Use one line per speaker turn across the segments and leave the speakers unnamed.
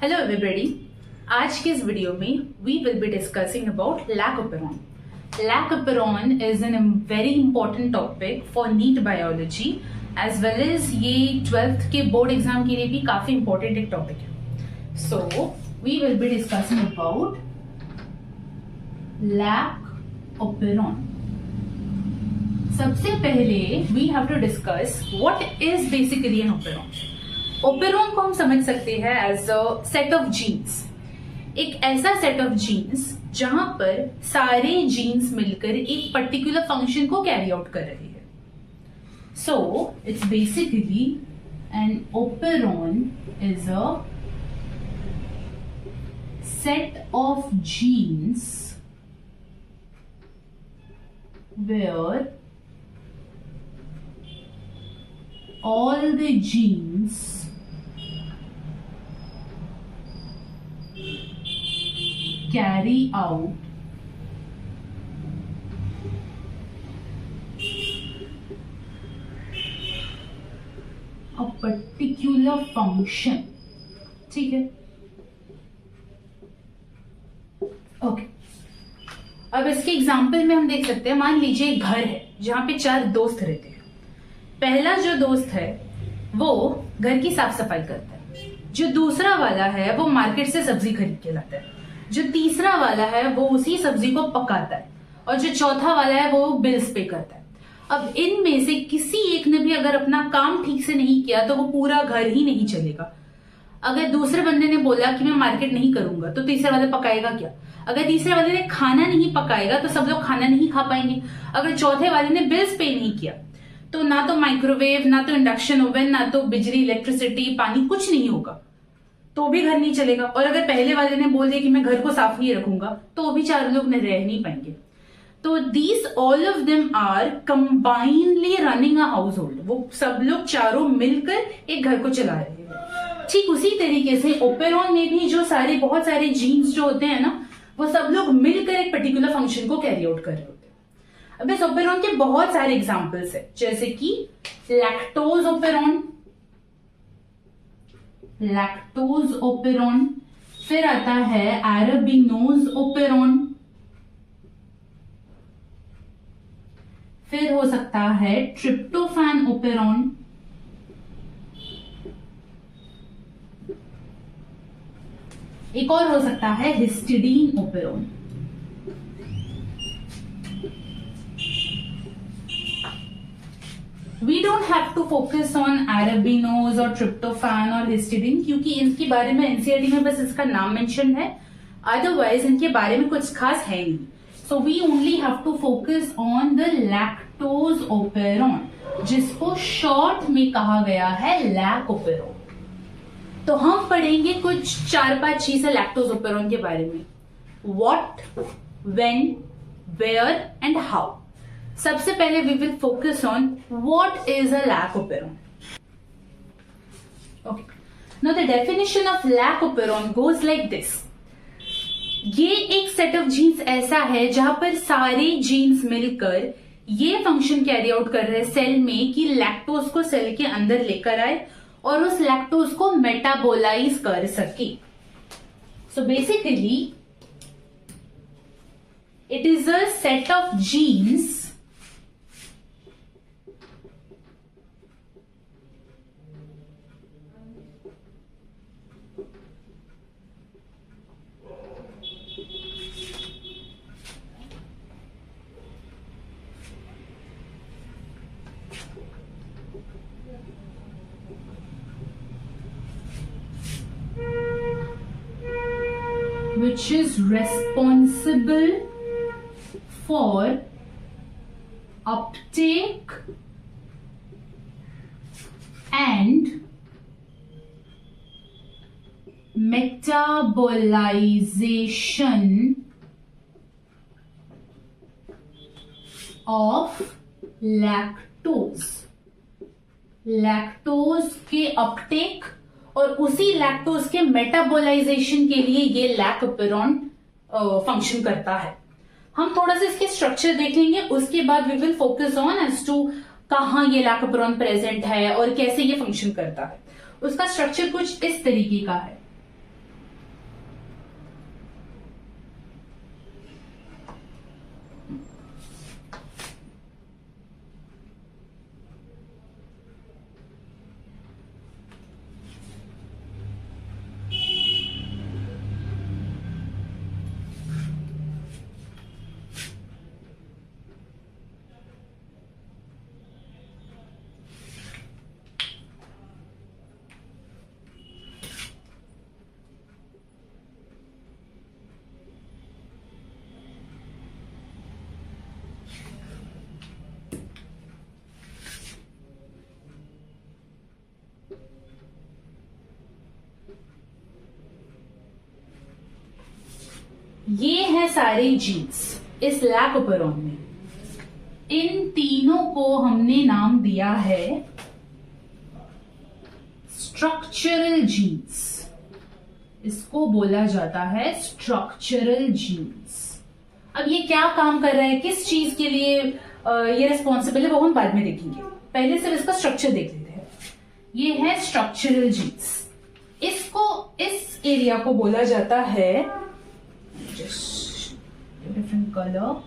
Hello everybody. आज के इस वीडियो में we will be discussing about lac operon. Lac operon is an very important topic for NEET biology as well as ये 12th के board exam के लिए भी काफी इंपॉर्टेंट एक टॉपिक है। So we will be discussing about lac operon. सबसे पहले we have to discuss what is basically an operon. Operon को हम समझ सकते हैं as a set of genes, एक ऐसा सेट ऑफ जीन्स जहां पर सारे जीन्स मिलकर एक पर्टिकुलर फंक्शन को कैरी आउट कर रहे हैं। So it's basically an operon is a set of genes where all the genes carry out a particular function। ठीक है, ओके। अब इसके एग्जाम्पल में हम देख सकते हैं, मान लीजिए एक घर है जहां पे 4 दोस्त रहते हैं। पहला जो दोस्त है वो घर की साफ सफाई करता है, जो दूसरा वाला है वो मार्केट से सब्जी खरीद के लाता है, जो तीसरा वाला है वो उसी सब्जी को पकाता है, और जो चौथा वाला है वो बिल्स पे करता है। अब इनमें से किसी एक ने भी अगर अपना काम ठीक से नहीं किया तो वो पूरा घर ही नहीं चलेगा। अगर दूसरे बंदे ने बोला कि मैं मार्केट नहीं करूंगा तो तीसरे वाले पकाएगा क्या? अगर तीसरे वाले ने खाना नहीं पकाएगा तो सब लोग खाना नहीं खा पाएंगे। अगर चौथे वाले ने बिल्स पे नहीं किया तो ना तो माइक्रोवेव, ना तो इंडक्शन ओवन, ना तो बिजली, इलेक्ट्रिसिटी, पानी कुछ नहीं होगा, तो भी घर नहीं चलेगा। और अगर पहले वाले ने बोल दिया कि मैं घर को साफ नहीं रखूंगा तो भी 4 लोग रह नहीं पाएंगे। तो these all of them are combinely running a household. वो सब लोग चारों मिलकर एक घर को चला रहे हैं। ठीक उसी तरीके से ओपेरॉन में भी जो बहुत सारे जीन्स जो होते हैं ना, वो सब लोग मिलकर एक पर्टिकुलर फंक्शन को कैरी आउट कर रहे होते हैं। अब इस ओपेरॉन के बहुत सारे एग्जांपल्स है, जैसे कि लैक्टोज ओपेरॉन, फिर आता है अरेबिनोज ओपेरॉन, फिर हो सकता है ट्रिप्टोफैन ओपेरॉन, एक और हो सकता है histidine operon. We don't have to focus on Arabinos और tryptophan और histidine, क्योंकि इनके बारे में एनसीईआरटी में बस इसका नाम मेंशन है, अदरवाइज इनके बारे में कुछ खास है नहीं। So we only have to focus on the lactose operon, जिसको शॉर्ट में कहा गया है लैकोपेरॉन। तो हम पढ़ेंगे कुछ 4-5 चीजें लैक्टोज ओपेरॉन के बारे में। What, when, where and how। सबसे पहले we will focus on what is a lactoperon। Okay, now the definition of lactoperon goes like this। ये एक सेट ऑफ जीन्स ऐसा है जहां पर सारे जीन्स मिलकर ये फंक्शन कैरी आउट कर रहे हैं सेल में कि लैक्टोज को सेल के अंदर लेकर आए और उस लैक्टोज को मेटाबोलाइज कर सके। So basically it is a set of genes which is responsible for uptake and metabolization of lactose। Lactose के अपटेक और उसी लैक्टोज के मेटाबोलाइजेशन के लिए ये लैकोपेरॉन फंक्शन करता है। हम थोड़ा सा इसके स्ट्रक्चर देख लेंगे, उसके बाद we will focus on as to कहाँ ये लैकोपेरॉन प्रेजेंट है और कैसे ये फंक्शन करता है। उसका स्ट्रक्चर कुछ इस तरीके का है। ये है सारे जीन्स इस लैकोपेरोन में। इन तीनों को हमने नाम दिया है स्ट्रक्चरल जीन्स। इसको बोला जाता है स्ट्रक्चरल जीन्स। अब ये क्या काम कर रहा है, किस चीज के लिए ये रिस्पॉन्सिबल है, वो हम बाद में देखेंगे। पहले सिर्फ इसका स्ट्रक्चर देख लेते हैं। ये है स्ट्रक्चरल जीन्स। इसको, इस एरिया को बोला जाता है, डिफरेंट कलर,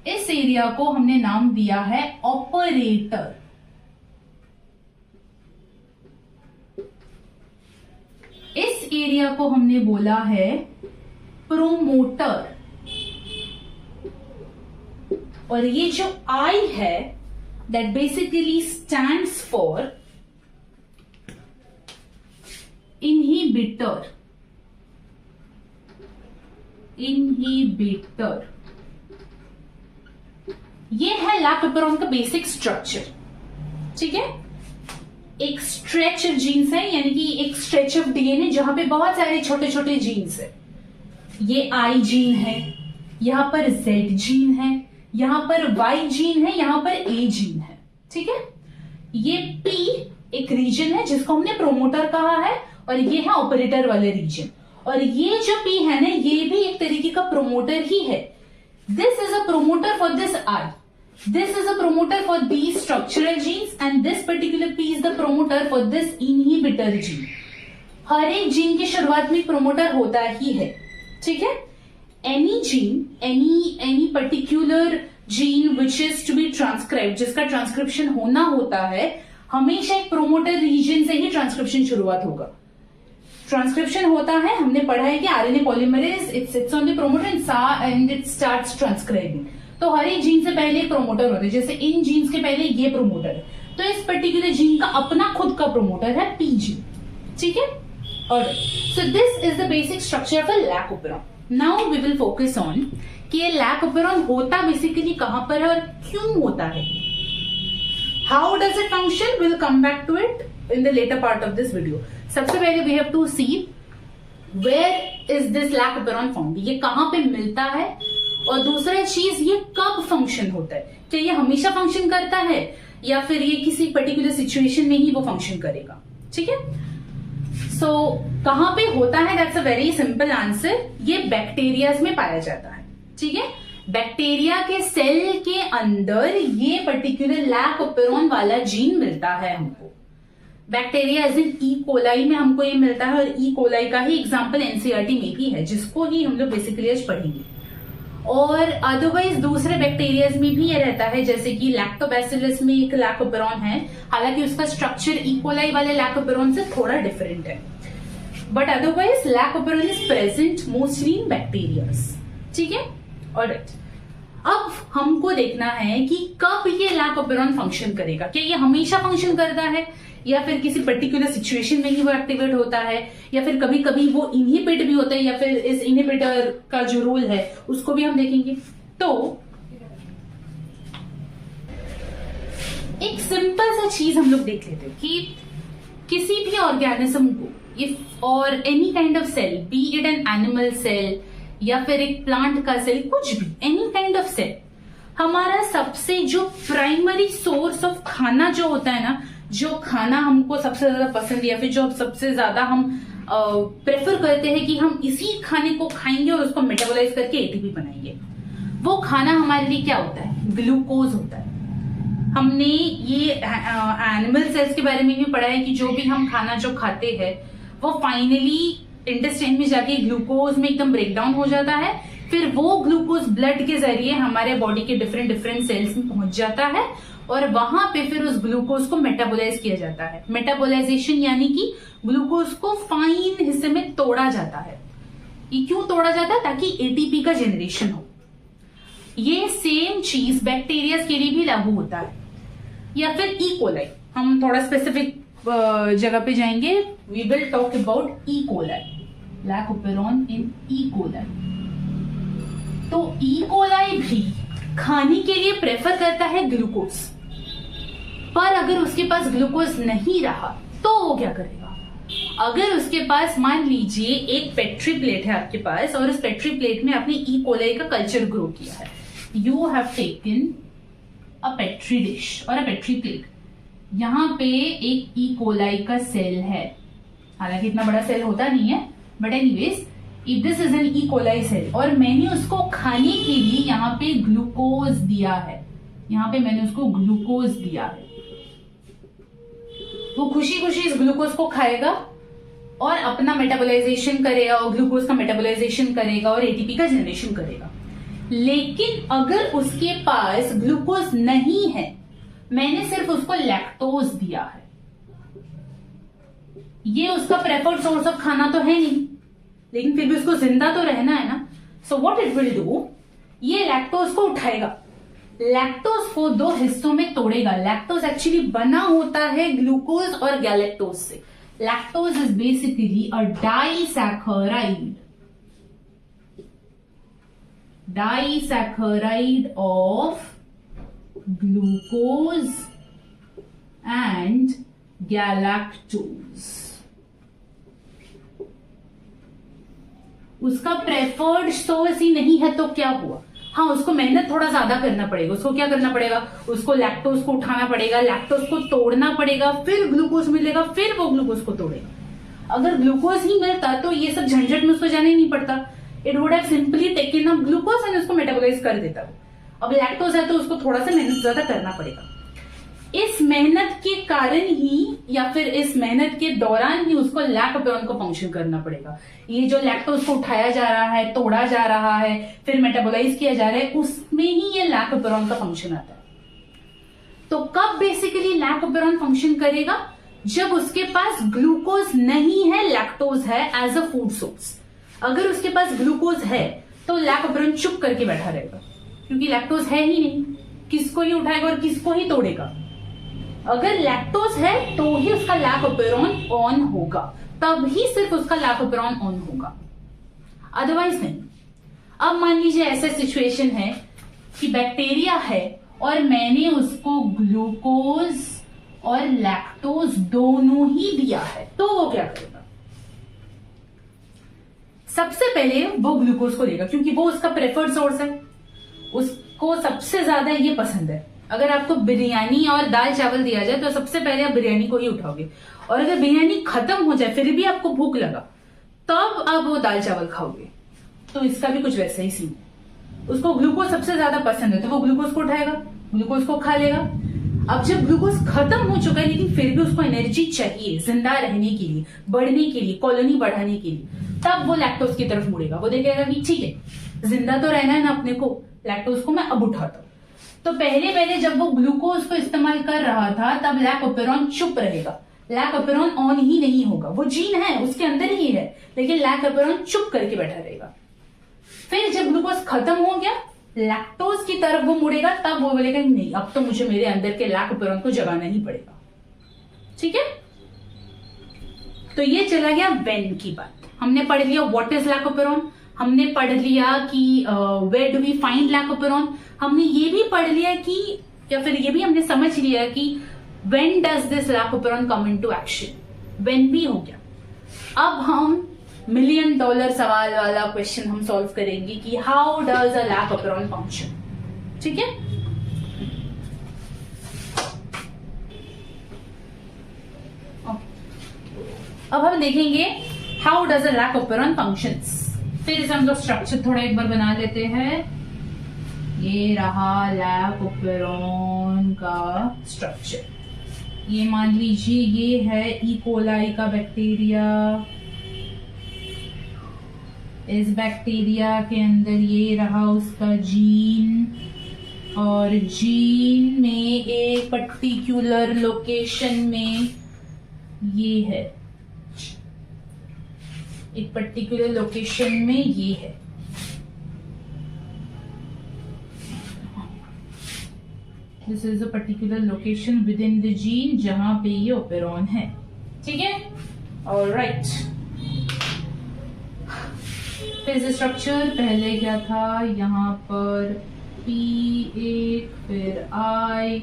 इस एरिया को हमने नाम दिया है ऑपरेटर। इस एरिया को हमने बोला है प्रोमोटर। और ये जो आई है that basically stands for inhibitor. Inhibitor, ये है लैकोपेरोन का बेसिक स्ट्रक्चर। ठीक है, एक स्ट्रेच जीन्स है, यानी कि एक स्ट्रेच ऑफ डीएनए जहां पे बहुत सारे छोटे छोटे जीन्स है। ये आई जीन है, यहां पर जेड जीन है, यहां पर वाई जीन है, यहां पर ए जीन है। ठीक है, ये पी एक रीजन है जिसको हमने प्रोमोटर कहा है, और ये है ऑपरेटर वाले रीजन। और ये जो पी है ना, ये भी एक तरीके का प्रोमोटर ही है। This is a promoter for this I, this is a promoter for these structural genes, and this particular P is the promoter for this inhibitor gene. हर एक जीन की शुरुआत में प्रोमोटर होता ही है। ठीक है, any gene, any particular gene which is to be transcribed, जिसका transcription होना होता है, हमेशा एक प्रोमोटर रीजन से ही ट्रांसक्रिप्शन शुरुआत होगा। ट्रांसक्रिप्शन होता है, हमने पढ़ा है कि RNA polymerase it sits on the promoter and it starts transcribing. तो हर एक जीन से पहले एक प्रोमोटर होता है, जैसे इन जीन्स के पहले ये प्रोमोटर है, तो इस पर्टिकुलर जीन का अपना खुद का प्रोमोटर है पी जीन। ठीक है, alright, so this is the basic structure of a lac operon. Now we will focus on कि ये लैकोपेरोन होता बेसिकली कहां पर है और क्यों होता है, how does it function, will come back to it in the later part of this video. सबसे पहले we have to see where is this lac operon found, ये कहां पे मिलता है, और दूसरा चीज ये कब फंक्शन होता है, क्या ये हमेशा फंक्शन करता है या फिर ये किसी पर्टिकुलर सिचुएशन में ही वो फंक्शन करेगा। ठीक है, सो कहां पे होता है, that's a very simple answer, ये बैक्टीरियाज में पाया जाता है। ठीक है, बैक्टीरिया के सेल के अंदर ये पर्टिकुलर लैकोपेरोन वाला जीन मिलता है हमको। Bacteria as in E coli में हमको ये मिलता है, और ई कोलाई का ही एग्जाम्पल एनसीईआरटी में भी है, जिसको ही हम लोग बेसिकली आज पढ़ेंगे। और अदरवाइज दूसरे बैक्टीरियाज में भी ये रहता है, जैसे कि लैक्टोबैसिलस में एक लैकोपेरोन है, हालांकि उसका स्ट्रक्चर ई कोलाई वाले लैकोपेरोन से थोड़ा डिफरेंट है, but otherwise lac operon is present mostly in bacterias. ठीक है, ऑलराइट, अब हमको देखना है कि कब ये लैकोपेरोन फंक्शन करेगा, क्या ये हमेशा फंक्शन करता है या फिर किसी पर्टिकुलर सिचुएशन में ही वो एक्टिवेट होता है, या फिर कभी कभी वो इनहिबिट भी होता है, या फिर इस इनहिबिटर का जो रोल है उसको भी हम देखेंगे। तो एक सिंपल सा चीज हम लोग देख लेते हैं कि किसी भी ऑर्गेनिज्म को, if or any kind of cell, be it an animal cell या फिर एक प्लांट का सेल, कुछ भी, एनी काइंड ऑफ सेल, हमारा सबसे जो प्राइमरी सोर्स ऑफ खाना जो होता है ना, जो खाना हमको सबसे ज्यादा पसंद या फिर जो सबसे ज्यादा हम प्रेफर करते हैं कि हम इसी खाने को खाएंगे और उसको मेटाबोलाइज करके एटीपी बनाएंगे, वो खाना हमारे लिए क्या होता है, ग्लूकोज होता है। हमने ये एनिमल सेल्स के बारे में भी पढ़ा है कि जो भी हम खाना जो खाते हैं वो फाइनली इंटेस्टाइन में जाके ग्लूकोज में एकदम ब्रेकडाउन हो जाता है, फिर वो ग्लूकोज ब्लड के जरिए हमारे बॉडी के डिफरेंट डिफरेंट सेल्स में पहुंच जाता है, और वहां पे फिर उस ग्लूकोज को मेटाबोलाइज किया जाता है। मेटाबोलाइजेशन यानी कि ग्लूकोज को फाइन हिस्से में तोड़ा जाता है। ये क्यों तोड़ा जाता है, ताकि एटीपी का जनरेशन हो। ये सेम चीज बैक्टीरिया के लिए भी लागू होता है, या फिर ई कोलाई, हम थोड़ा स्पेसिफिक जगह पे जाएंगे, we will talk about E coli, lac operon in E coli. तो ई कोलाई भी खाने के लिए प्रेफर करता है ग्लूकोज, पर अगर उसके पास ग्लूकोज नहीं रहा तो वो क्या करेगा, अगर उसके पास मान लीजिए एक पेट्री प्लेट है आपके पास और उस पेट्री प्लेट में आपने ई कोलाई का कल्चर ग्रो किया है, you have taken a petri dish और अ पेट्री प्लेट, यहां पे एक ई कोलाई का सेल है, हालांकि इतना बड़ा सेल होता नहीं है, but anyways if this is an E coli cell और मैंने उसको खाने के लिए यहाँ पे ग्लूकोज दिया है, यहाँ पे मैंने उसको ग्लूकोज दिया है, वो खुशी खुशी इस ग्लूकोज को खाएगा और अपना मेटाबोलाइजेशन करेगा और ग्लूकोज का मेटाबोलाइजेशन करेगा और एटीपी का जनरेशन करेगा। लेकिन अगर उसके पास ग्लूकोज नहीं है, मैंने सिर्फ उसको लैक्टोज दिया है, ये उसका प्रेफर्ड सोर्स ऑफ खाना तो है नहीं, लेकिन फिर भी उसको जिंदा तो रहना है ना। So what it will do, ये लैक्टोज को उठाएगा, लैक्टोज को दो हिस्सों में तोड़ेगा। लैक्टोज एक्चुअली बना होता है ग्लूकोज और गैलेक्टोज से। Lactose is basically a disaccharide of glucose and galactose. उसका प्रेफर्ड सोर्स ही नहीं है तो क्या हुआ, हाँ उसको मेहनत थोड़ा ज्यादा करना पड़ेगा। उसको क्या करना पड़ेगा, उसको लैक्टोज को उठाना पड़ेगा, लैक्टोज को तोड़ना पड़ेगा, फिर ग्लूकोज मिलेगा, फिर वो ग्लूकोज को तोड़ेगा। अगर ग्लूकोज ही मिलता तो ये सब झंझट में उसको जाना ही नहीं पड़ता। It would have simply taken up glucose and उसको मेटाबोलाइज कर देता। अब लैक्टोज है तो उसको थोड़ा सा मेहनत ज्यादा करना पड़ेगा। इस मेहनत के कारण ही या फिर इस मेहनत के दौरान ही उसको लैक्टोपेरॉन को फंक्शन करना पड़ेगा। ये जो लैक्टोज को उठाया जा रहा है, तोड़ा जा रहा है, फिर मेटाबोलाइज किया जा रहा है, उसमें ही ये लैक्टोपेरॉन का फंक्शन आता है। तो कब बेसिकली लैक्टोपेरॉन फंक्शन करेगा, जब उसके पास ग्लूकोज नहीं है, लैक्टोज है एज अ फूड सोर्स। अगर उसके पास ग्लूकोज है तो लैक्टोपेरॉन चुप करके बैठा रहेगा, क्योंकि लैक्टोज है ही नहीं, किसको ही उठाएगा और किसको ही तोड़ेगा। अगर लैक्टोज है तो ही उसका लैक्टोपेरॉन ऑन होगा, तब ही सिर्फ उसका लैक्टोपेरॉन ऑन होगा, अदरवाइज नहीं। अब मान लीजिए ऐसा सिचुएशन है कि बैक्टीरिया है और मैंने उसको ग्लूकोज और लैक्टोज दोनों ही दिया है, तो वो क्या करेगा, सबसे पहले वो ग्लूकोज को लेगा, क्योंकि वो उसका प्रेफर्ड सोर्स है, उसको सबसे ज्यादा ये पसंद है। अगर आपको बिरयानी और दाल चावल दिया जाए तो सबसे पहले आप बिरयानी को ही उठाओगे, और अगर बिरयानी खत्म हो जाए फिर भी आपको भूख लगा, तब आप वो दाल चावल खाओगे। तो इसका भी कुछ वैसा ही सीन है। उसको ग्लूकोज सबसे ज्यादा पसंद है तो वो ग्लूकोज को उठाएगा, ग्लूकोज को खा लेगा। अब जब ग्लूकोज खत्म हो चुका है लेकिन फिर भी उसको एनर्जी चाहिए जिंदा रहने के लिए, बढ़ने के लिए, कॉलोनी बढ़ाने के लिए, तब वो लैक्टोज की तरफ मुड़ेगा। वो देखेगा कि ठीक है जिंदा तो रहना है ना अपने को, लैक्टोज को मैं अब उठाता हूं। तो पहले जब वो ग्लूकोज को इस्तेमाल कर रहा था तब लैक्टोपेरॉन चुप रहेगा, लैक्टोपेरॉन ऑन ही नहीं होगा। वो जीन है उसके अंदर ही है, लेकिन लैक्टोपेरॉन चुप करके बैठा रहेगा। फिर जब ग्लूकोज खत्म हो गया, लैक्टोज की तरफ वो मुड़ेगा, तब वो बोलेगा नहीं अब तो मुझे मेरे अंदर के लैक्टोपेरॉन को जगाना ही पड़ेगा। ठीक है, तो ये चला गया व्हेन की बात। हमने पढ़ लिया व्हाट इज लैक्टोपेरॉन, हमने पढ़ लिया कि वेयर डू वी फाइंड लैक्टोपेरॉन, हमने ये भी पढ़ लिया कि या फिर ये भी हमने समझ लिया कि when does this lac operon come into action, when भी हो गया। अब हम $1 मिलियन सवाल वाला क्वेश्चन हम सॉल्व करेंगे कि हाउ डज अ लैक्टोपेरॉन फंक्शन। ठीक है, अब हम देखेंगे हाउ डज अ लैक्टोपेरॉन फंक्शंस। फिर इसे हम लोग स्ट्रक्चर थोड़ा एक बार बना लेते हैं। ये रहा लैक्टोपेरॉन का स्ट्रक्चर। ये मान लीजिए ये है ई कोलाई का बैक्टीरिया, इस बैक्टीरिया के अंदर ये रहा उसका जीन, और जीन में एक पर्टिकुलर लोकेशन में ये है, एक पर्टिकुलर लोकेशन में ये है। This is a particular location with in the gene जहां पे ये ओपेरॉन है। ठीक है, ऑलराइट। फिर स्ट्रक्चर पहले क्या था, यहाँ पर P1, फिर I,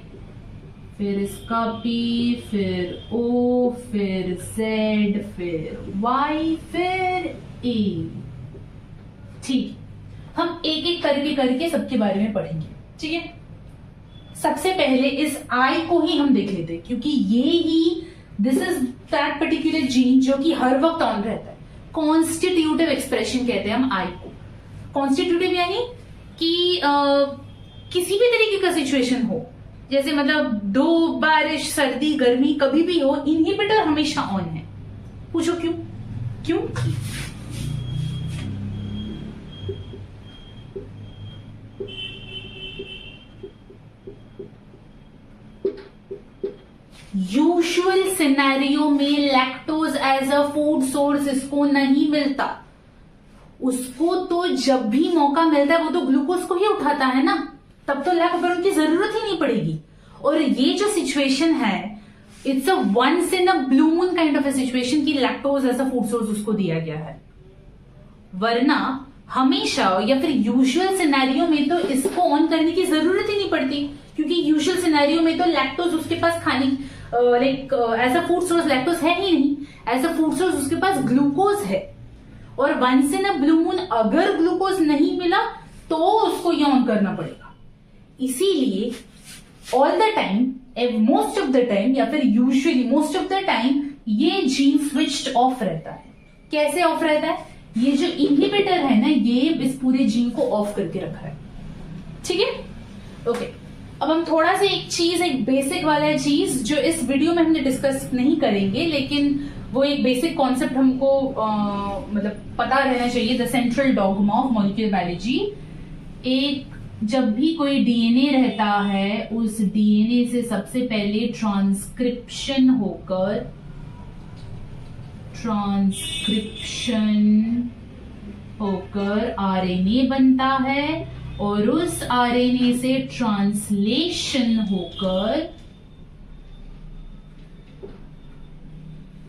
फिर इसका P, फिर O, फिर Z, फिर Y, फिर A। ठीक, हम एक एक करके सबके बारे में पढ़ेंगे। ठीक है, सबसे पहले इस I को ही हम देख लेते हैं, क्योंकि ये ही this is that particular gene जो कि हर वक्त ऑन रहता है। कॉन्स्टिट्यूटिव एक्सप्रेशन कहते हैं हम I को। कॉन्स्टिट्यूटिव यानी कि किसी भी तरीके का सिचुएशन हो, जैसे मतलब धूप, बारिश, सर्दी, गर्मी, कभी भी हो, इनहिबिटर हमेशा ऑन है। पूछो क्यों? क्यों? यूजुअल सिनेरियो में lactose as a food source इसको नहीं मिलता। उसको तो जब भी मौका मिलता है वो तो ग्लूकोज को ही उठाता है ना, तब तो लैक्टोपेरोन की जरूरत ही नहीं पड़ेगी। और ये जो सिचुएशन है, it's a once in a blue moon kind of a situation की lactose as a food source उसको दिया गया है। वरना हमेशा या फिर यूजुअल सिनेरियो में तो इसको ऑन करने की जरूरत ही नहीं पड़ती, क्योंकि यूजुअल सिनेरियो में तो लैक्टोज उसके पास खाने like as a food source lactose है ही नहीं। एज अ फूड सोर्स उसके पास ग्लूकोज है, और once in a blue moon अगर ग्लूकोज नहीं मिला तो उसको ये ऑन करना पड़ेगा। इसीलिए all the time, most of the time, या फिर usually most of the time ये जीन स्विच्ड ऑफ रहता है। कैसे ऑफ रहता है? ये जो इनहिबिटर है ना, ये इस पूरे जीन को ऑफ करके रखा है। ठीक है, ओके। अब हम थोड़ा सा एक बेसिक वाला चीज जो इस वीडियो में हमने डिस्कस नहीं करेंगे, लेकिन वो एक बेसिक कॉन्सेप्ट हमको मतलब पता रहना चाहिए। The central dogma of molecular biology. एक जब भी कोई डीएनए रहता है, उस डीएनए से सबसे पहले ट्रांसक्रिप्शन होकर आरएनए बनता है, और उस आरएनए से ट्रांसलेशन होकर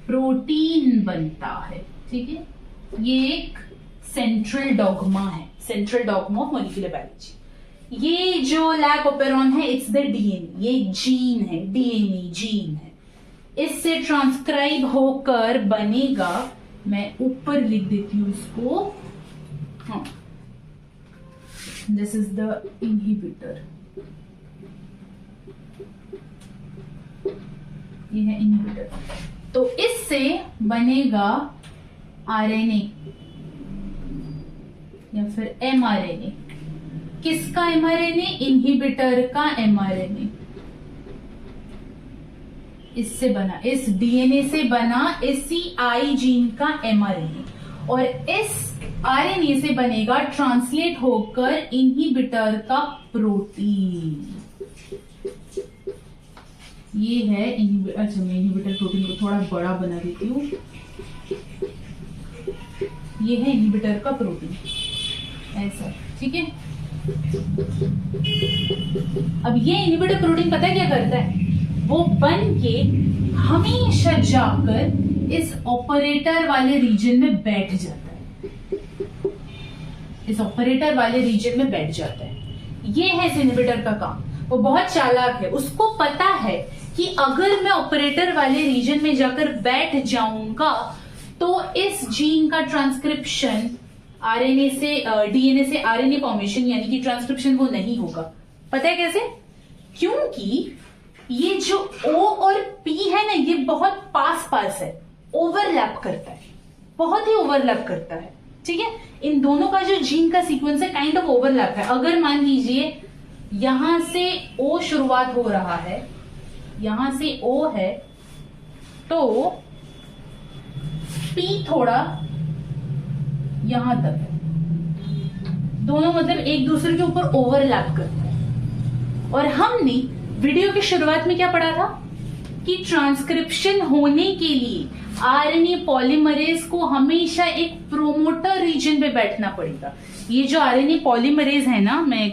प्रोटीन बनता है। ठीक है, ये एक सेंट्रल डॉगमा है, central dogma of molecular biology. ये जो लैकोपेरॉन है, इट्स द डीएनए, ये जीन है, डीएनए जीन है। इससे ट्रांसक्राइब होकर बनेगा, मैं ऊपर लिख देती हूं इसको, हाँ, दिस इज द इनहिबिटर, ये है इनहिबिटर। तो इससे बनेगा आरएनए या फिर एमआरएनए। किसका एमआरएनए? इनहिबिटर का एमआरएनए। इससे बना, इस डीएनए से बना इसी आई जीन का एमआरएनए, और इस आरएनए से बनेगा ट्रांसलेट होकर इनहिबिटर का प्रोटीन। ये है अच्छा, मैं इनहिबिटर प्रोटीन को थोड़ा बड़ा बना देती हूँ। ये है इनहिबिटर का प्रोटीन, ऐसा। ठीक है, अब ये इनहिबिटर प्रोटीन पता क्या करता है? वो बन के हमेशा जाकर इस ऑपरेटर वाले रीजन में बैठ जाता है, इस ऑपरेटर वाले रीजन में बैठ जाता है। ये है इस इनहिबिटर का काम। वो बहुत चालाक है, उसको पता है कि अगर मैं ऑपरेटर वाले रीजन में जाकर बैठ जाऊंगा तो इस जीन का ट्रांसक्रिप्शन आरएनए से डीएनए से आरएनए फॉर्मेशन यानी कि ट्रांसक्रिप्शन वो नहीं होगा। पता है कैसे? क्योंकि ये जो O और P है ना, ये बहुत पास है, ओवरलैप करता है, बहुत ही ओवरलैप करता है। ठीक है, इन दोनों का जो जीन का सीक्वेंस है काइंड ऑफ ओवरलैप है। अगर मान लीजिए यहां से O शुरुआत हो रहा है, यहां से O है, तो P थोड़ा यहां तक है, दोनों मतलब एक दूसरे के ऊपर ओवरलैप करते हैं। और हमने वीडियो की शुरुआत में क्या पढ़ा था कि ट्रांसक्रिप्शन होने के लिए आरएनए पॉलीमरेज को हमेशा एक प्रोमोटर रीजन पे बैठना पड़ेगा। ये जो आरएनए पॉलीमरेज है ना, मैं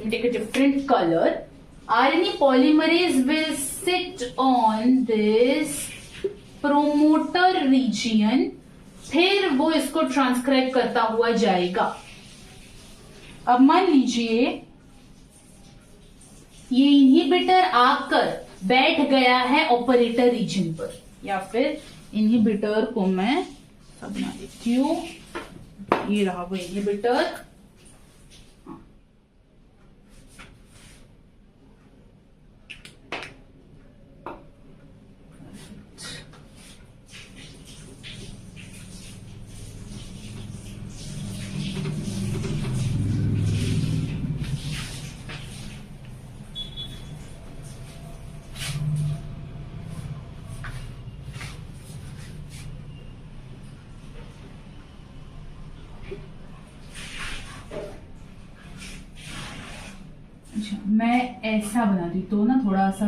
take a different colour, RNA polymerase will sit on this promoter region, फिर वो इसको ट्रांसक्राइब करता हुआ जाएगा। अब मान लीजिए ये इनहिबिटर आकर बैठ गया है ऑपरेटर रीजन पर, या फिर इनहिबिटर को मैं बना देती हूँ, ये रहा वो इनहिबिटर। अच्छा, मैं ऐसा बना दी तो ना थोड़ा सा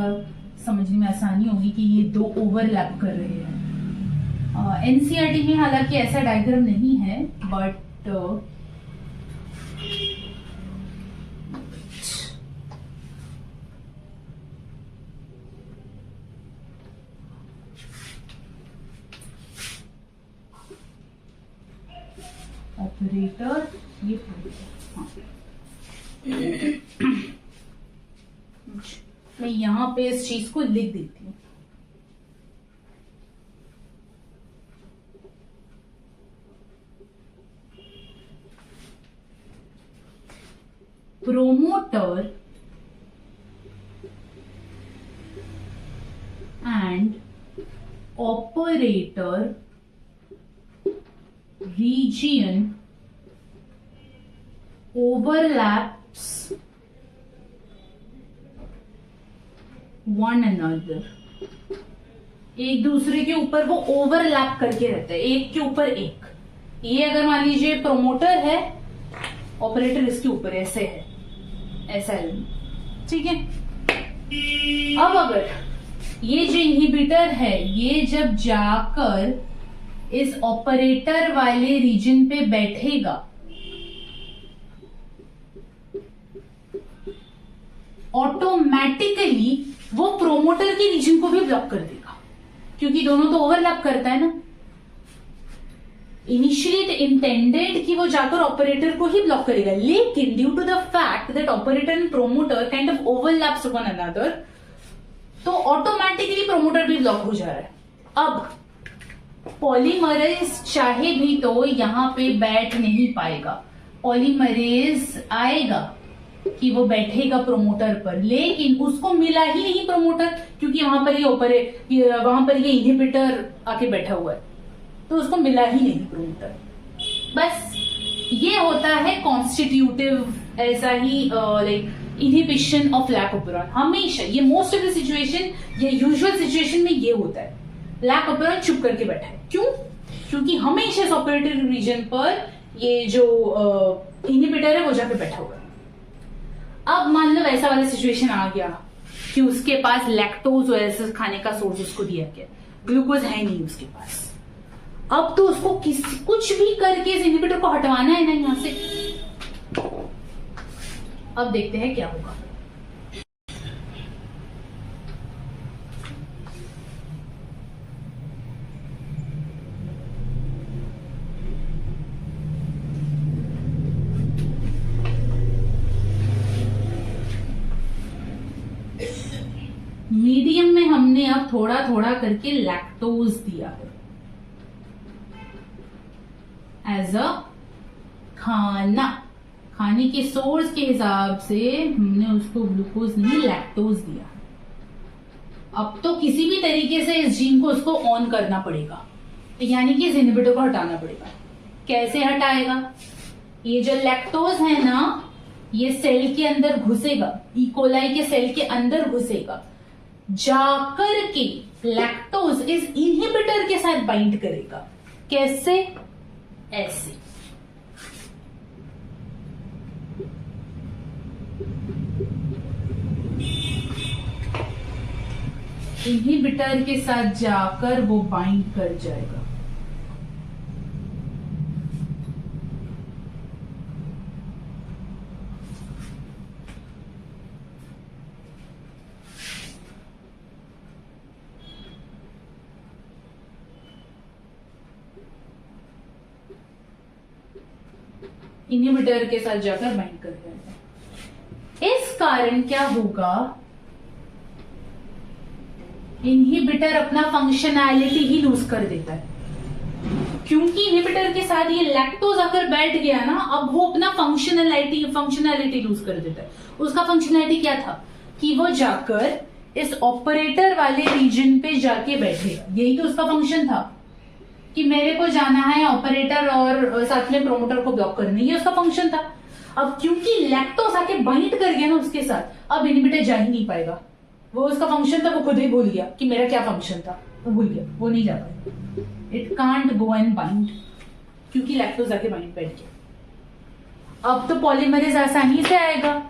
समझने में आसानी होगी कि ये दो ओवरलैप कर रहे हैं। एनसीईआरटी में हालांकि ऐसा डायग्राम नहीं है, बट ऑपरेटर ये हाँ। मैं यहां पे इस चीज को लिख देती हूँ। promoter and operator region overlaps one another। एक दूसरे के ऊपर वो ओवरलैप करके रहते हैं, एक के ऊपर एक। ये अगर मान लीजिए प्रोमोटर है, ऑपरेटर इसके ऊपर ऐसे है, ऐसा है, ठीक है। अब अगर ये जो इनहिबिटर है ये जब जाकर इस ऑपरेटर वाले रीजन पे बैठेगा, ऑटोमेटिकली वो प्रोमोटर के रीजन को भी ब्लॉक कर देगा, क्योंकि दोनों तो ओवरलैप करता है ना। इनिशियली इट इंटेंडेड कि वो जाकर ऑपरेटर को ही ब्लॉक करेगा, लेकिन due to the fact that operator and promoter kind of overlaps one another, तो ऑटोमेटिकली प्रोमोटर भी ब्लॉक हो जा रहा है। अब पॉलीमरेज चाहे भी तो यहां पे बैठ नहीं पाएगा, पॉलीमरेज आएगा कि वो बैठेगा प्रोमोटर पर, लेकिन उसको मिला ही नहीं प्रोमोटर, क्योंकि वहां पर ये इनहिबिटर आके बैठा हुआ है, तो उसको मिला ही नहीं प्रोमोटर। बस ये होता है कॉन्स्टिट्यूटिव, ऐसा ही लाइक इनहिबिशन ऑफ लैकोपेरॉन। हमेशा ये मोस्ट ऑफ द सिचुएशन या यूजुअल सिचुएशन में ये होता है, लैकोपेरॉन चुप करके बैठा है। क्यों? क्योंकि हमेशा इस ऑपरेटिव रीजन पर ये जो इनहिबिटर है वो जाके बैठा हुआ है। अब मान लो ऐसा वाला सिचुएशन आ गया कि उसके पास लैक्टोज और ऐसा खाने का सोर्स उसको दिया गया, ग्लूकोज है नहीं उसके पास। अब तो उसको कुछ भी करके इस इनहिबिटर को हटवाना है ना यहां से। अब देखते हैं क्या होगा। मीडियम में हमने अब थोड़ा थोड़ा करके लैक्टोज दिया है एज अ खाने के सोर्स के हिसाब से हमने उसको ग्लूकोज नहीं लैक्टोज दिया। अब तो किसी भी तरीके से इस जीन को उसको ऑन करना पड़ेगा, यानी कि इस इनहिबिटर को हटाना पड़ेगा। कैसे हटाएगा? ये जो लैक्टोज है ना, ये सेल के अंदर घुसेगा, इकोलाई के सेल के अंदर घुसेगा, जाकर के लैक्टोज इस इनहिबिटर के साथ बाइंड करेगा। कैसे? ऐसे। इनहिबिटर के साथ जाकर वो बाइंड कर जाएगा। इनहिबिटर के साथ जाकर बाइंड कर जाएगा। इस कारण क्या होगा, इनहिबिटर अपना फंक्शनैलिटी ही लूज कर देता है, क्योंकि इनहिबिटर के साथ ये लैक्टोज अगर बैठ गया ना, अब वो अपना फंक्शनैलिटी लूज कर देता है। उसका फंक्शनैलिटी क्या था कि वो जाकर इस ऑपरेटर वाले रीजन पे जाके बैठेगा, यही तो उसका फंक्शन था कि मेरे को जाना है ऑपरेटर और साथ में प्रोमोटर को ब्लॉक करना, ये उसका फंक्शन था। अब क्योंकि लैक्टोज आके बाइंड कर गया ना उसके साथ, अब इनहिबिटर जा ही नहीं पाएगा। वो उसका फंक्शन था, वो खुद ही भूल गया कि मेरा क्या फंक्शन था, वो भूल गया, वो नहीं जा पाएगा। It can't go and bind, क्योंकि लैक्टोज आके बाइंड बैठ गया। अब तो पॉलीमरेज आसानी से आएगा,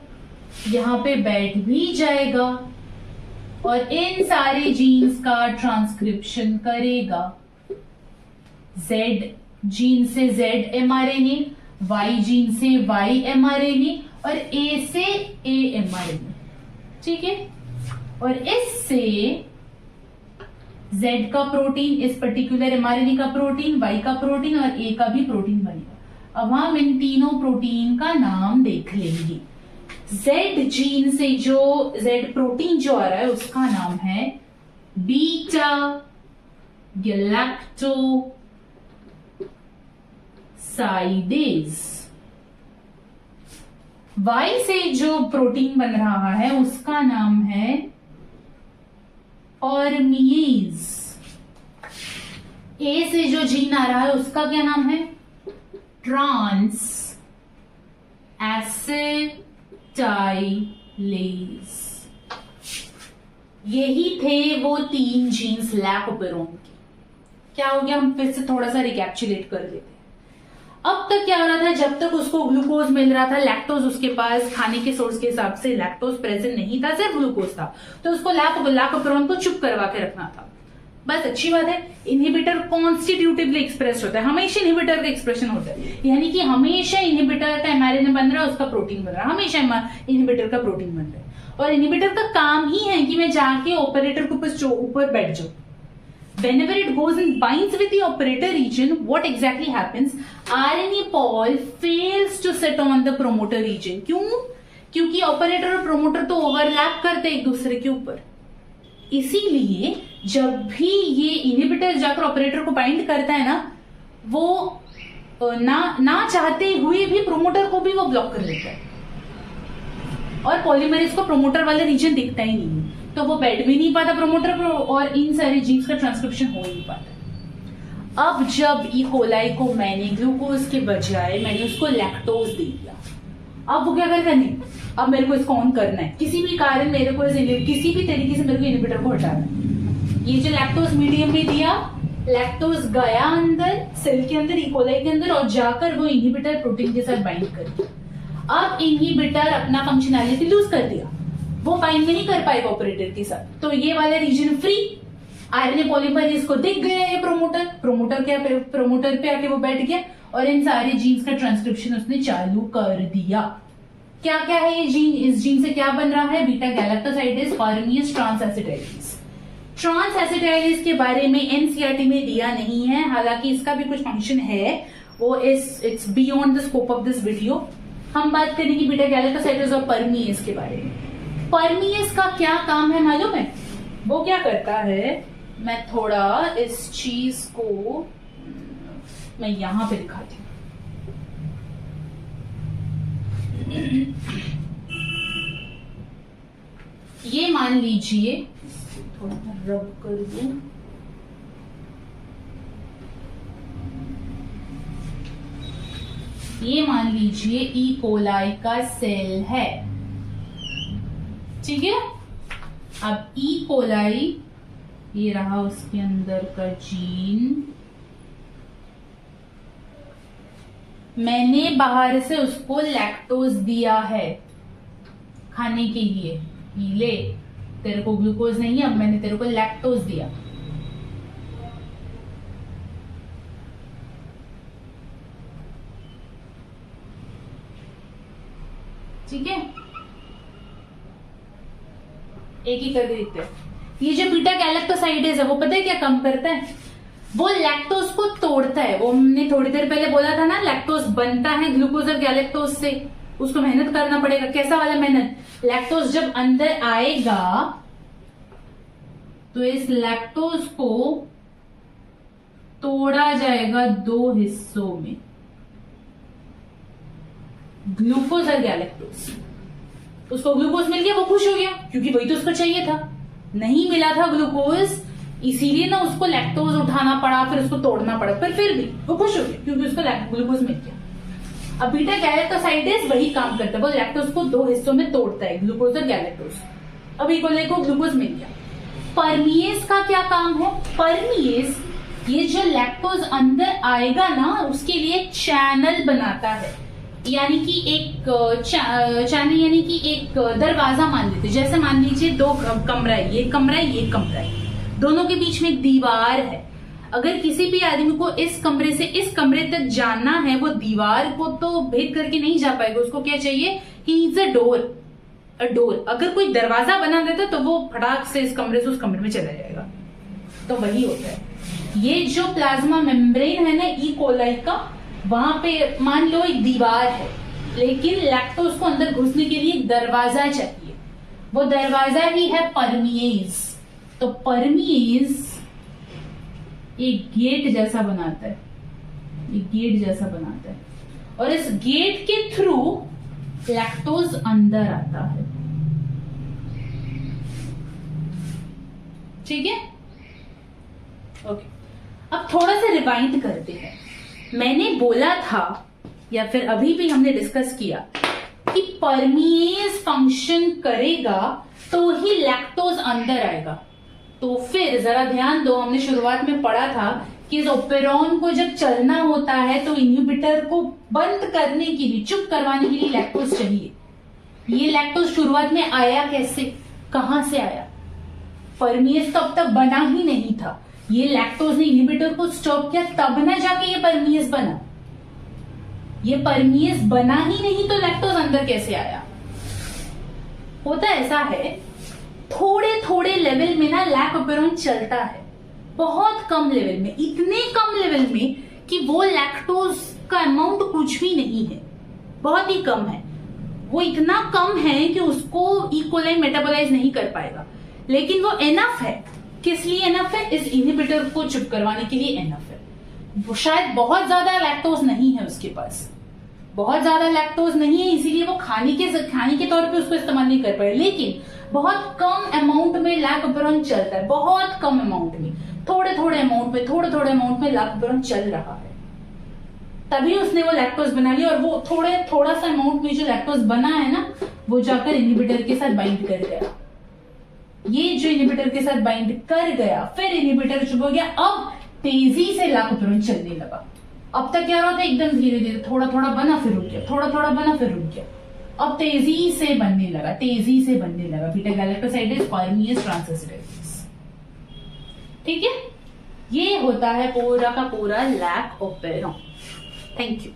यहां पे बैठ भी जाएगा और इन सारे जीन्स का ट्रांसक्रिप्शन करेगा। Z जीन से Z mRNA, Y जीन से Y mRNA और A से A mRNA, ठीक है। और इससे Z का प्रोटीन, इस पर्टिकुलर mRNA का प्रोटीन, Y का प्रोटीन और A का भी प्रोटीन बनेगा। अब हम इन तीनों प्रोटीन का नाम देख लेंगे। Z जीन से जो Z प्रोटीन जो आ रहा है उसका नाम है बीटा गैलेक्टो साइडेज। Y से जो प्रोटीन बन रहा है उसका नाम है परमीज। A से जो जीन आ रहा है उसका क्या नाम है, ट्रांस एसिटाइलेज। यही थे वो 3 जीन्स लैकोपेरोन के। क्या हो गया, हम फिर से थोड़ा सा रिकैप्चुलेट कर देते हैं। अब तक क्या हो रहा था, जब तक उसको ग्लूकोज मिल रहा था, लैक्टोज उसके पास खाने के सोर्स के हिसाब से लैक्टोज प्रेजेंट नहीं था, सिर्फ ग्लूकोज था, तो उसको लैकोपेरोन को चुप करवा के रखना था। बस अच्छी बात है, इनहिबिटर कॉन्स्टिट्यूटिवली एक्सप्रेस होता है, हमेशा इनहिबिटर का एक्सप्रेशन होता है, यानी कि हमेशा इनहिबिटर का एमआरएनए बन रहा है, उसका प्रोटीन बन रहा है, हमेशा इनहिबिटर का प्रोटीन बन रहा है। और इनहिबिटर का काम ही है कि मैं जाके ऑपरेटर के ऊपर बैठ जाऊं। Whenever it goes and binds with the operator region, what exactly happens? RNA pol fails to sit on the promoter region. क्यों? क्योंकि ऑपरेटर और प्रोमोटर तो ओवरलैप करते हैं एक दूसरे के ऊपर। इसीलिए जब भी ये इनहिबिटर जाकर ऑपरेटर को बाइंड करता है ना, वो ना चाहते हुए भी प्रोमोटर को भी वो ब्लॉक कर लेता है, और पॉलीमरेज को प्रोमोटर वाला रीजन दिखता ही नहीं, तो वो बैठ भी नहीं पाता प्रोमोटर पर, और इन सारे जीन्स का ट्रांसक्रिप्शन हो नहीं पाता। अब जब ई कोलाई को मैंने ग्लूकोज के बजाय मैंने उसको लैक्टोज दे दिया, अब वो क्या करेगा, नहीं अब मेरे को इसको ऑन करना है, किसी भी कारण मेरे को किसी भी तरीके से मेरे को इनहिबिटर को हटाना है। ये जो लैक्टोज मीडियम में दिया, लैक्टोज गया अंदर सेल के अंदर, ई कोलाई के अंदर, और जाकर वो इनहिबिटर प्रोटीन के साथ बाइंड कर दिया। अब इनहिबिटर अपना फंक्शनैलिटी लूज कर दिया, वो बाइंड नहीं कर पाएगा ऑपरेटर के साथ, तो ये वाला रीजन फ्री। आरएनए पॉलीमरेज को दिख गया ये प्रोमोटर पे आके वो बैठ गया, और इन सारे जीन्स का ट्रांसक्रिप्शन उसने चालू कर दिया। क्या क्या है ये जीन, इस जीन से क्या बन रहा है, बीटा गैलेक्टोसाइडेज, परमीज, ट्रांसएसिटाइलेज। ट्रांसएसिटाइलेज के बारे में एनसीईआरटी में दिया नहीं है, हालांकि इसका भी कुछ फंक्शन है, वो it's beyond the scope of this video. हम बात करेंगे बीटा गैलेक्टोसाइडेज और परमीज के बारे में। परमीज का क्या काम है मालूम है, वो क्या करता है, मैं थोड़ा इस चीज को मैं यहां पे दिखाती हूं। ये मान लीजिए, थोड़ा रब कर दूं, ये मान लीजिए ई कोलाई का सेल है, ठीक है। अब ई कोलाई, ये रहा उसके अंदर का जीन, मैंने बाहर से उसको लैक्टोज दिया है खाने के लिए, ये ले, तेरे को ग्लूकोज नहीं है, अब मैंने तेरे को लैक्टोज दिया। ठीक है, एक ही करके देखते हैं। ये जो बीटा गैलेक्टोसाइडेज है वो पता है क्या काम करता है, वो लैक्टोज को तोड़ता है। वो हमने थोड़ी देर पहले बोला था ना, लैक्टोज बनता है ग्लूकोज और गैलेक्टोज से, उसको मेहनत करना पड़ेगा। कैसा वाला मेहनत? लैक्टोज जब अंदर आएगा तो इस लैक्टोज को तोड़ा जाएगा 2 हिस्सों में, ग्लूकोज और गैलेक्टोज। उसको ग्लूकोज मिल गया, वो खुश हो गया क्योंकि वही तो उसको चाहिए था। नहीं मिला था ग्लूकोज, इसीलिए ना उसको लैक्टोज उठाना पड़ा, फिर उसको तोड़ना पड़ा, पर फिर भी वो खुश हो गया क्योंकि उसको ग्लूकोज मिल गया। अब बीटा गैलेक्टोसाइडेज वही काम करता है, वो लैक्टोज को 2 हिस्सों में तोड़ता है, ग्लूकोज और गैलेक्टोज। अब इकोले को ग्लूकोज मिल गया। परमिएज का क्या काम है? परमिएज ये जो लैक्टोज अंदर आएगा ना, उसके लिए चैनल बनाता है, यानी कि एक चैनल, यानी कि एक दरवाजा मान लेते। जैसे मान लीजिए 2 कमरा है, ये कमरा है, ये कमरा है, दोनों के बीच में एक दीवार है। अगर किसी भी आदमी को इस कमरे से इस कमरे तक जाना है, वो दीवार को तो भेद करके नहीं जा पाएगा। उसको क्या चाहिए? He needs a door. अगर कोई दरवाजा बना देता तो वो फटाक से इस कमरे से उस कमरे में चला जाएगा। तो वही होता है। ये जो प्लाज्मा मेम्ब्रेन है ना ई कोलाई का, वहां पे मान लो एक दीवार है, लेकिन लैक्टोज को अंदर घुसने के लिए एक दरवाजा चाहिए। वो दरवाजा ही है परमिएज। तो परमिएज एक गेट जैसा बनाता है, एक गेट जैसा बनाता है, और इस गेट के थ्रू लैक्टोज अंदर आता है। ठीक है, ओके। अब थोड़ा सा रिवाइंड करते हैं। मैंने बोला था, या फिर अभी भी हमने डिस्कस किया, कि परमिएज फंक्शन करेगा तो ही लैक्टोज अंदर आएगा। तो फिर जरा ध्यान दो, हमने शुरुआत में पढ़ा था कि इस ओपेरॉन को जब चलना होता है तो इन्हिबिटर को बंद करने के लिए, चुप करवाने के लिए लैक्टोज चाहिए। ये लैक्टोज शुरुआत में आया कैसे, कहां से आया? परमिएज तो अब तक बना ही नहीं था। ये लैक्टोज ने इन्हिबिटर को स्टॉप किया, तब ना जाके ये परमिएज बना। ये परमिएज बना ही नहीं तो लैक्टोज अंदर कैसे आया? होता ऐसा है, थोड़े थोड़े लेवल में ना लैक ओपेरॉन चलता है, बहुत कम लेवल में, इतने कम लेवल में कि वो लैक्टोज का अमाउंट कुछ भी नहीं है, बहुत ही कम है। वो इतना कम है कि उसको इकोलाई मेटाबोलाइज नहीं कर पाएगा, लेकिन वो एनफ है। किस लिए एनफ है? इस इन्हिबिटर को चुप करवाने के लिए एनफ है। वो शायद बहुत ज्यादा लैक्टोज नहीं है उसके पास, बहुत ज्यादा लैक्टोज नहीं है, इसीलिए वो खाने के तौर पे उसको इस्तेमाल नहीं कर पाए, लेकिन बहुत कम अमाउंट में लैक ओपेरॉन चलता है, बहुत कम अमाउंट में, थोड़े थोड़े अमाउंट में लैक ओपेरॉन चल रहा है, तभी उसने वो लैक्टोज बना लिया। और वो थोड़ा सा अमाउंट में जो लैक्टोज बना है ना, वो जाकर इन्हिबिटर के साथ बाइंड कर गया। ये जो इन्हिबिटर के साथ बाइंड कर गया, फिर इन्हिबिटर चुप हो गया। अब तेजी से लैक ओपेरॉन चलने लगा। अब तक क्या रहा था? एकदम धीरे धीरे, थोड़ा थोड़ा बना फिर रुक गया, थोड़ा थोड़ा बना फिर रुक गया। अब तेजी से बनने लगा बीटा गैलेक्टोसाइडेज, परमिएज, ट्रांसएसिडाइजेज। ठीक है, ये होता है पूरा का पूरा लैक ओपेरॉन। Thank you.